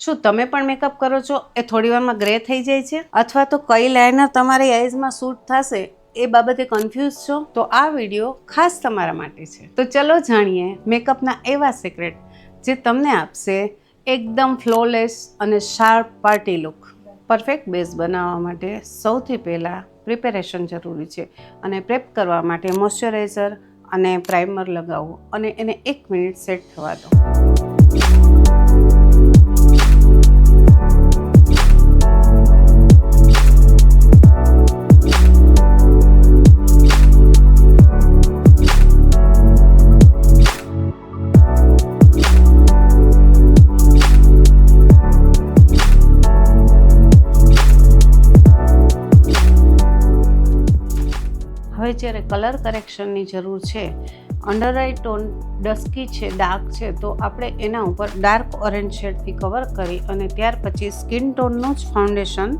શું તમે પણ મેકઅપ કરો છો એ થોડી વારમાં ગ્રે થઈ જાય છે અથવા તો કઈ લાઇનર તમારી આઈઝમાં સૂટ થશે એ બાબતે કન્ફ્યુઝ છો તો આ વિડીયો ખાસ તમારા માટે છે। તો ચલો જાણીએ મેકઅપના એવા સિક્રેટ જે તમને આપશે એકદમ ફ્લોલેસ અને sharp party look. Perfect base બનાવવા માટે સૌથી પહેલાં પ્રિપેરેશન જરૂરી છે અને પ્રેપ કરવા માટે મોઇશ્ચરાઇઝર અને પ્રાઇમર લગાવો અને એને 1 મિનિટ સેટ થવા દો। હવે જ્યારે કલર કરેક્શનની જરૂર છે, અંડર આઈ ટોન ડસ્કી છે, ડાર્ક છે, તો આપણે એના ઉપર ડાર્ક ઓરેન્જ શેડથી કવર કરી અને ત્યાર પછી સ્કિન ટોનનું જ ફાઉન્ડેશન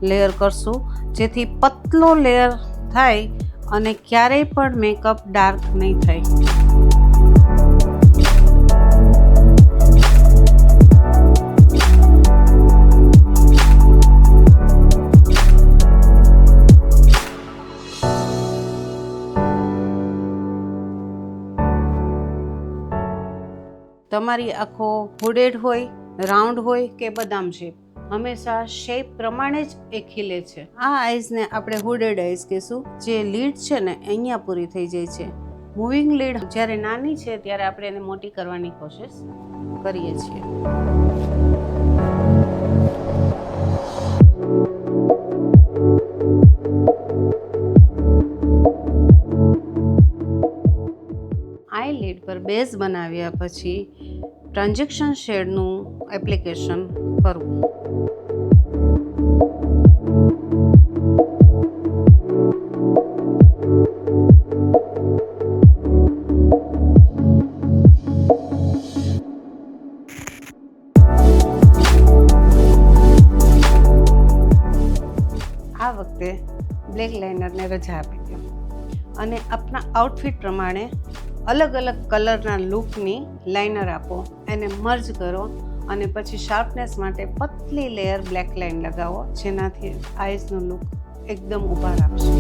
લેયર કરશું, જેથી પતલો લેયર થાય અને ક્યારેય પણ મેકઅપ ડાર્ક નહીં થાય। તમારી આંખો હુડેડ હોય, રાઉન્ડ હોય કે બદામ શેપ, હંમેશા શેપ પ્રમાણે જ એ ખીલે છે। આ આઈઝને આપણે હુડેડ આઈઝ કહીશું। જે લીડ છે ને અહીંયા પૂરી થઈ જાય છે। મૂવિંગ લીડ જ્યારે નાની છે ત્યારે આપણે એને મોટી કરવાની કોશિશ કરીએ છીએ। આઈ લીડ પર બેઝ બનાવ્યા પછી ટ્રાન્ઝેક્શન શેડનું એપ્લિકેશન કરવું। આ વખતે બ્લેક લાઇનરને રજા આપી દો અને આપણા આઉટફિટ પ્રમાણે અલગ અલગ કલરના લુકની લાઇનર આપો, એને મર્જ કરો અને પછી શાર્પનેસ માટે પતલી લેયર બ્લેક લાઇન લગાવો, જેનાથી આઈઝનો લુક એકદમ ઉભાર આપશે।